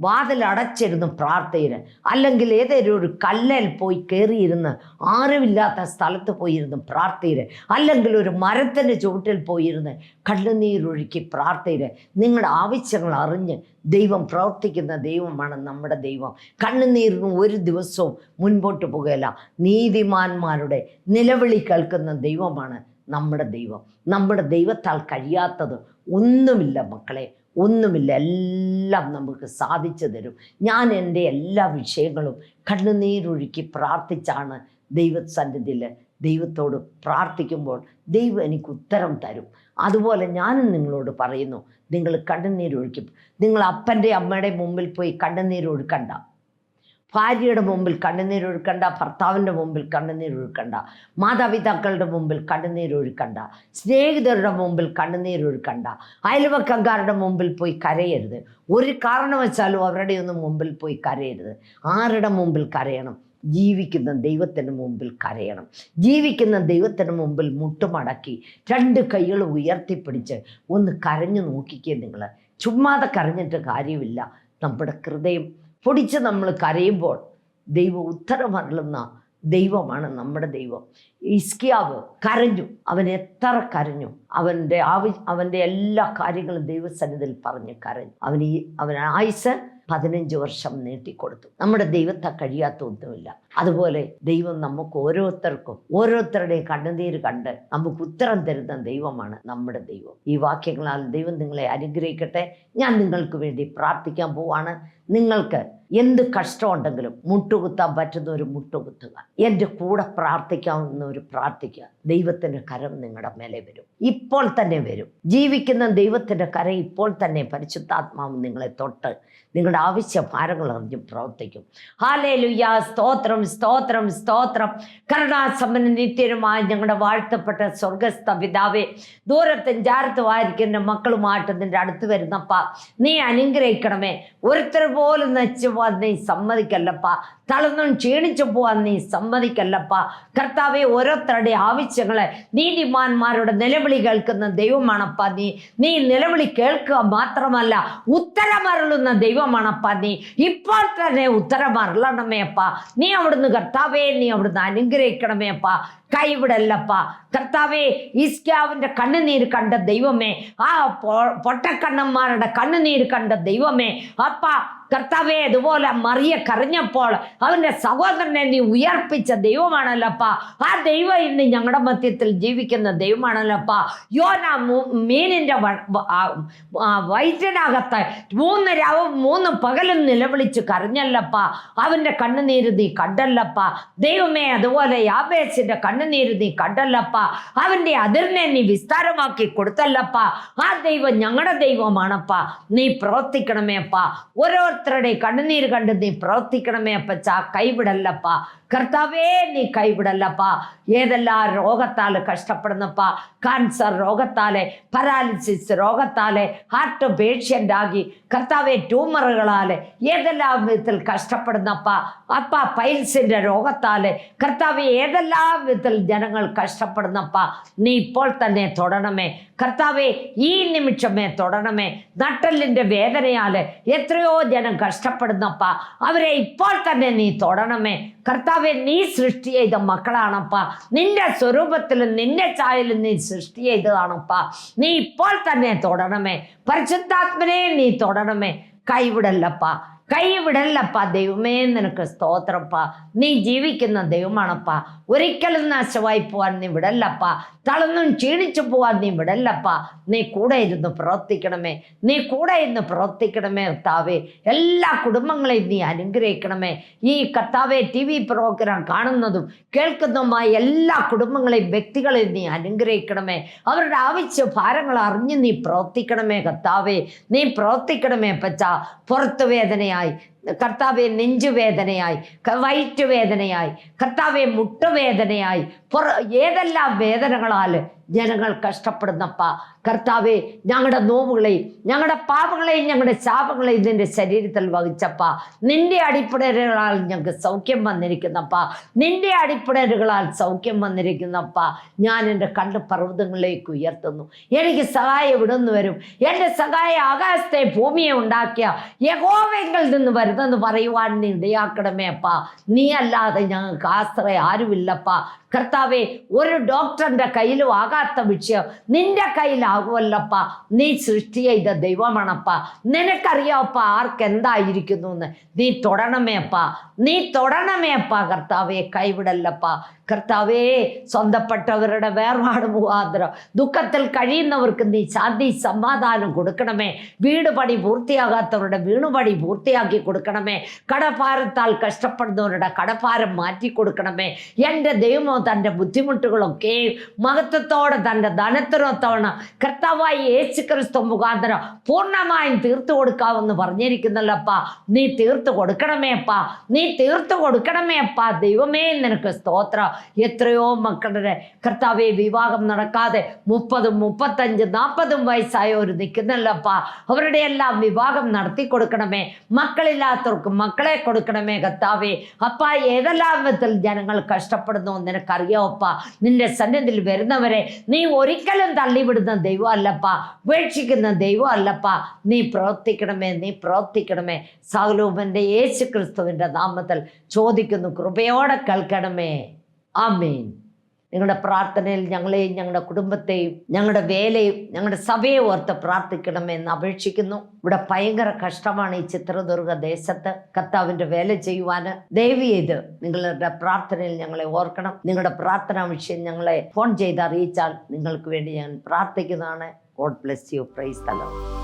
വാതിലടച്ചിരുന്ന് പ്രാർത്ഥിന്, അല്ലെങ്കിൽ ഏതെങ്കിലും ഒരു കല്ലിൽ പോയി കയറിയിരുന്ന് ആരുമില്ലാത്ത സ്ഥലത്ത് പോയിരുന്ന് പ്രാർത്ഥിന്, അല്ലെങ്കിൽ ഒരു മരത്തിൻ്റെ ചുവട്ടിൽ പോയിരുന്ന് കണ്ണുനീരൊഴുക്കി പ്രാർത്ഥിന്. നിങ്ങളുടെ ആവശ്യങ്ങൾ അറിഞ്ഞ് ദൈവം പ്രവർത്തിക്കുന്ന ദൈവമാണ് നമ്മുടെ ദൈവം. കണ്ണുനീരിന് ഒരു ദിവസവും മുൻപോട്ട് പോകുകയില്ല. നീതിമാന്മാരുടെ നിലവിളി കേൾക്കുന്ന ദൈവമാണ് നമ്മുടെ ദൈവം. നമ്മുടെ ദൈവത്താൽ കഴിയാത്തത് ഒന്നുമില്ല മക്കളെ, ഒന്നുമില്ല. എല്ലാം നമുക്ക് സാധിച്ചു തരും. ഞാൻ എൻ്റെ എല്ലാ വിഷയങ്ങളും കണ്ണുനീരൊഴുക്കി പ്രാർത്ഥിച്ചാണ് ദൈവസന്നിധിയിൽ ദൈവത്തോട് പ്രാർത്ഥിക്കുമ്പോൾ ദൈവം എനിക്ക് ഉത്തരം തരും. അതുപോലെ ഞാനും നിങ്ങളോട് പറയുന്നു, നിങ്ങൾ കണ്ണുനീരൊഴുക്കി, നിങ്ങൾ അപ്പൻ്റെ അമ്മയുടെ മുമ്പിൽ പോയി കണ്ണുനീരൊഴുക്കണ്ട. ഭാര്യയുടെ മുമ്പിൽ കണ്ണുനീരൊഴുക്കണ്ട, ഭർത്താവിൻ്റെ മുമ്പിൽ കണ്ണുനീരൊഴുക്കണ്ട, മാതാപിതാക്കളുടെ മുമ്പിൽ കണ്ണുനീരൊഴുക്കണ്ട, സ്നേഹിതരുടെ മുമ്പിൽ കണ്ണുനീരൊഴുക്കണ്ട, അയൽവക്കക്കാരുടെ മുമ്പിൽ പോയി കരയരുത്. ഒരു കാരണവശാലും അവരുടെ ഒന്നും മുമ്പിൽ പോയി കരയരുത്. ആരുടെ മുമ്പിൽ കരയണം? ജീവിക്കുന്ന ദൈവത്തിന് മുമ്പിൽ കരയണം. ജീവിക്കുന്ന ദൈവത്തിന് മുമ്പിൽ മുട്ടുമടക്കി 2 കൈകൾ ഉയർത്തിപ്പിടിച്ച് ഒന്ന് കരഞ്ഞു നോക്കിക്കേ. നിങ്ങൾ ചുമ്മാതെ കരഞ്ഞിട്ട് കാര്യമില്ല. നമ്മുടെ ഹൃദയം പൊടിച്ച് നമ്മൾ കരയുമ്പോൾ ദൈവം ഉത്തരമരുളുന്ന ദൈവമാണ് നമ്മുടെ ദൈവം. ഹിസ്കിയാവ് കരഞ്ഞു. അവൻ എത്ര കരഞ്ഞു! അവൻ്റെ എല്ലാ കാര്യങ്ങളും ദൈവസന്നിധിയിൽ പറഞ്ഞ് കരഞ്ഞു. അവൻ ആയുസ് 15 വർഷം നീട്ടിക്കൊടുത്തു. നമ്മുടെ ദൈവത്തെ കഴിയാത്ത ഒന്നുമില്ല. അതുപോലെ ദൈവം നമുക്ക് ഓരോരുത്തരുടെയും കണ്ണുനീര് കണ്ട് നമുക്ക് ഉത്തരം തരുന്ന ദൈവമാണ് നമ്മുടെ ദൈവം. ഈ വാക്യങ്ങളാൽ ദൈവം നിങ്ങളെ അനുഗ്രഹിക്കട്ടെ. ഞാൻ നിങ്ങൾക്ക് വേണ്ടി പ്രാർത്ഥിക്കാൻ പോവാണ്. നിങ്ങൾക്ക് എന്ത് കഷ്ടമുണ്ടെങ്കിലും മുട്ടുകുത്താൻ പറ്റുന്നവർ മുട്ടുകുത്തുക. എൻ്റെ കൂടെ പ്രാർത്ഥിക്കാവുന്നവർ പ്രാർത്ഥിക്കുക. ദൈവത്തിൻ്റെ കരം നിങ്ങളുടെ മേലെ വരും, ഇപ്പോൾ തന്നെ വരും. ജീവിക്കുന്ന ദൈവത്തിൻ്റെ കരം ഇപ്പോൾ തന്നെ പരിശുദ്ധാത്മാവ് നിങ്ങളെ തൊട്ട് നിങ്ങളുടെ ആവശ്യ ഭാരങ്ങൾ അറിഞ്ഞ് പ്രവർത്തിക്കും. ഹല്ലേലൂയ. സ്തോത്രം, സ്തോത്രം, സ്തോത്രം. കരുണാസമ്പന്ന നിത്യനുമായ ഞങ്ങളുടെ വാഴ്ത്തപ്പെട്ട സ്വർഗസ്ഥ പിതാവേ, ദൂരത്തും ജാരത്തുമായിരിക്കുന്ന മക്കളുമായിട്ട് നിന്റെ അടുത്ത് വരുന്നപ്പാ, നീ അനുഗ്രഹിക്കണമേ. ഒരുത്തർ പോലും നശിച്ചു പോവാൻ നീ സമ്മതിക്കല്ലപ്പാ. തളർന്നും ക്ഷീണിച്ചു പോവാൻ നീ സമ്മതിക്കല്ലപ്പാ. കർത്താവെ, ഓരോരുത്തരുടെ ആവശ്യങ്ങളെ നീതിമാന്മാരുടെ നിലവിളി കേൾക്കുന്ന ദൈവമാണപ്പാ നീ നിലവിളി കേൾക്കുക മാത്രമല്ല ഉത്തരമരുളുന്ന ദൈവമാണപ്പാ നീ. ഇപ്പോൾ തന്നെ ഉത്തരമരുളണമേ അപ്പാ. നീ അവിടുന്ന് കർത്താവേ, നീ അവിടുന്ന് അനുഗ്രഹിക്കണമേ അപ്പാ. കൈവിടല്ലപ്പാ കർത്താവേ. ഈസ്ക്യാവിൻ്റെ കണ്ണുനീര് കണ്ട ദൈവമേ, ആ പൊട്ടക്കണ്ണന്മാരുടെ കണ്ണുനീര് കണ്ട ദൈവമേ അപ്പാ കർത്താവേ, അതുപോലെ മറിയ കരഞ്ഞപ്പോൾ അവൻ്റെ സഹോദരനെ നീ ഉയർപ്പിച്ച ദൈവമാണല്ലപ്പാ. ആ ദൈവം ഇന്ന് ഞങ്ങളുടെ മധ്യത്തിൽ ജീവിക്കുന്ന ദൈവമാണല്ലപ്പാ. യോന മീനിൻ്റെ വയറ്റിനകത്ത് 3 രാവും 3 പകലും നിലവിളിച്ച് കരഞ്ഞല്ലപ്പാ. അവൻ്റെ കണ്ണുനീര് നീ കണ്ടല്ലപ്പാ ദൈവമേ. അതുപോലെ യാബേസിൻ്റെ കണ്ണുനീര് നീ കണ്ടല്ലപ്പാ. അവൻ്റെ അതിരിനെ നീ വിസ്താരമാക്കി കൊടുത്തല്ലപ്പാ. ആ ദൈവം ഞങ്ങളുടെ ദൈവമാണപ്പാ. നീ പ്രവർത്തിക്കണമേ അപ്പാ. ഓരോരുത്തരുടെ കണ്ണുനീര് കണ്ട് നീ പ്രവർത്തിക്കണമേ അപ്പച്ചാ. കൈവിടല്ലപ്പാ കർത്താവേ, നീ കൈവിടല്ലപ്പാ. ഏതെല്ലാം രോഗത്താൽ കഷ്ടപ്പെടുന്നപ്പാ, കാൻസർ രോഗത്താലെ, പരാലിസിസ് രോഗത്താലെ, ഹാർട്ട് പേഷ്യൻ്റ് ആകി കർത്താവെ, ട്യൂമറുകളാലെ ഏതെല്ലാം വിധത്തിൽ കഷ്ടപ്പെടുന്നപ്പാ അപ്പാ, പൈൽസിൻ്റെ രോഗത്താലെ കർത്താവെ, ഏതെല്ലാം വിധത്തിൽ ജനങ്ങൾ കഷ്ടപ്പെടുന്നപ്പാ. നീ ഇപ്പോൾ തന്നെ തൊടണമേ കർത്താവെ, ഈ നിമിഷമേ തൊടണമേ. നട്ടലിൻ്റെ വേദനയാൽ എത്രയോ ജനം കഷ്ടപ്പെടുന്നപ്പാ, അവരെ ഇപ്പോൾ തന്നെ നീ തൊടണമേ കർത്താവെ. നീ സൃഷ്ടി ചെയ്ത മക്കളാണപ്പാ. നിന്റെ സ്വരൂപത്തിലും നിന്റെ ഛായയിലും നീ സൃഷ്ടി ചെയ്തതാണപ്പാ. നീ ഇപ്പോൾ തന്നെ തൊടണമേ പരിശുദ്ധാത്മനെ, നീ തൊടണമേ. കൈവിടല്ലപ്പാ, കൈവിടല്ലപ്പാ ദൈവമേ. നിനക്ക് സ്തോത്രപ്പാ. നീ ജീവിക്കുന്ന ദൈവമാണപ്പാ. ഒരിക്കലും നാശമായി പോവാൻ നീ വിടല്ലപ്പാ. തളർന്നും ക്ഷീണിച്ചു പോവാൻ നീ വിടല്ലപ്പാ. നീ കൂടെ ഇരുന്ന് പ്രവർത്തിക്കണമേ. നീ കൂടെ ഇരുന്ന് പ്രവർത്തിക്കണമേ കർത്താവേ. എല്ലാ കുടുംബങ്ങളെയും നീ അനുഗ്രഹിക്കണമേ. ഈ കർത്താവെ, TV പ്രോഗ്രാം കാണുന്നതും കേൾക്കുന്നതുമായ എല്ലാ കുടുംബങ്ങളെയും വ്യക്തികളെയും നീ അനുഗ്രഹിക്കണമേ. അവരുടെ ആവശ്യ ഭാരങ്ങൾ അറിഞ്ഞ് നീ പ്രവർത്തിക്കണമേ കർത്താവേ. നീ പ്രവർത്തിക്കണമേ പച്ചാ. പുറത്തു വേദനയായി കർത്താവെ, നെഞ്ചുവേദനയായി, വയറ്റുവേദനയായി കർത്താവെ, മുട്ടുവേദനയായി, ഏതെല്ലാം വേദനകളാൽ ജനങ്ങൾ കഷ്ടപ്പെടുന്നപ്പാ കർത്താവെ, ഞങ്ങളുടെ നോവുകളെയും ഞങ്ങളുടെ പാപങ്ങളെയും ഞങ്ങളുടെ ശാപങ്ങളെയും നിന്റെ ശരീരത്തിൽ വഹിച്ചപ്പാ. നിന്റെ അടിപ്പിടലുകളാൽ ഞങ്ങൾക്ക് സൗഖ്യം വന്നിരിക്കുന്നപ്പാ. നിന്റെ അടിപ്പിടലുകളാൽ സൗഖ്യം വന്നിരിക്കുന്നപ്പാ. ഞാൻ എൻ്റെ കണ്ണ് പർവ്വതങ്ങളിലേക്ക് ഉയർത്തുന്നു. എനിക്ക് സഹായം ഇവിടുന്ന് വരും. എൻ്റെ സഹായം ആകാശത്തെ ഭൂമിയെ ഉണ്ടാക്കിയ യഹോവയിൽ നിന്ന് വരുന്നെന്ന് പറയുവാൻ നീ ഇടയാക്കണമേ അപ്പാ. നീ അല്ലാതെ ഞങ്ങൾക്ക് ആശ്രയം ആരുമില്ലപ്പാ കർത്താവെ. ഒരു ഡോക്ടറിൻ്റെ കയ്യിലും ആകാത്ത വിഷയം നിന്റെ കയ്യിലാകുമല്ലപ്പാ. നീ സൃഷ്ടി ചെയ്ത ദൈവമാണപ്പാ. നിനക്കറിയാവപ്പാ ആർക്ക് എന്തായിരിക്കുന്നു എന്ന്. നീ തൊടണമേ അപ്പാ. നീ തൊടണമേ അപ്പാ കർത്താവെ. കൈവിടല്ലപ്പാ കർത്താവേ. സ്വന്തപ്പെട്ടവരുടെ വേർപാട് മുഖാന്തരം ദുഃഖത്തിൽ കഴിയുന്നവർക്ക് നീ ശാന്തി സമാധാനം കൊടുക്കണമേ. വീട് പണി പൂർത്തിയാകാത്തവരുടെ വീണുപണി പൂർത്തിയാക്കി കൊടുക്കണമേ. കടഭാരത്താൽ കഷ്ടപ്പെടുന്നവരുടെ കടഭാരം മാറ്റി കൊടുക്കണമേ. എൻ്റെ ദൈവമോ തൻ്റെ ബുദ്ധിമുട്ടുകളൊക്കെ മഹത്വത്തോടെ തൻ്റെ ധനത്തിനൊത്തവണ്ണം കർത്താവായി യേശുക്രിസ്തു മുഖാന്തരം പൂർണ്ണമായും തീർത്തു കൊടുക്കാമെന്ന് പറഞ്ഞിരിക്കുന്നല്ലപ്പാ. നീ തീർത്തു കൊടുക്കണമേ അപ്പാ. നീ തീർത്തു കൊടുക്കണമേ അപ്പാ. ദൈവമേ, നിനക്ക് സ്തോത്രം. എത്രയോ മക്കളുടെ കർത്താവെ വിവാഹം നടക്കാതെ 30, 35, 40 വയസ്സായവർ നിൽക്കുന്നല്ലപ്പാ. അവരുടെ എല്ലാം വിവാഹം നടത്തി കൊടുക്കണമേ. മക്കളില്ലാത്തവർക്ക് മക്കളെ കൊടുക്കണമേ കർത്താവെ. അപ്പാ, ഏതെല്ലാം വിധത്തിൽ ജനങ്ങൾ കഷ്ടപ്പെടുന്നു നിനക്കറിയാവപ്പാ. നിന്റെ സന്നിധിയിൽ വരുന്നവരെ നീ ഒരിക്കലും തള്ളിവിടുന്ന ദൈവം അല്ലപ്പാ. ഉപേക്ഷിക്കുന്ന ദൈവം അല്ലപ്പാ. നീ പ്രവർത്തിക്കണമേ, നീ പ്രവർത്തിക്കണമേ. സകലവുമെൻ്റെ യേശു ക്രിസ്തുവിൻ്റെ നാമത്തിൽ ചോദിക്കുന്നു, കൃപയോടെ കേൾക്കണമേ. ആമേൻ. നിങ്ങളുടെ പ്രാർത്ഥനയിൽ ഞങ്ങളെയും ഞങ്ങളുടെ കുടുംബത്തെയും ഞങ്ങളുടെ വേലയും ഞങ്ങളുടെ സഭയെ ഓർത്ത് പ്രാർത്ഥിക്കണമെന്ന് അപേക്ഷിക്കുന്നു. ഇവിടെ ഭയങ്കര കഷ്ടമാണ് ഈ ചിത്രദുർഗ ദേശത്ത് കർത്താവിൻ്റെ വേല ചെയ്യുവാൻ. ദയവ് ചെയ്ത് നിങ്ങളുടെ പ്രാർത്ഥനയിൽ ഞങ്ങളെ ഓർക്കണം. നിങ്ങളുടെ പ്രാർത്ഥനാ വിഷയം ഞങ്ങളെ ഫോൺ ചെയ്ത് അറിയിച്ചാൽ നിങ്ങൾക്ക് വേണ്ടി ഞാൻ പ്രാർത്ഥിക്കുന്നതാണ്. God bless you. Praise the Lord.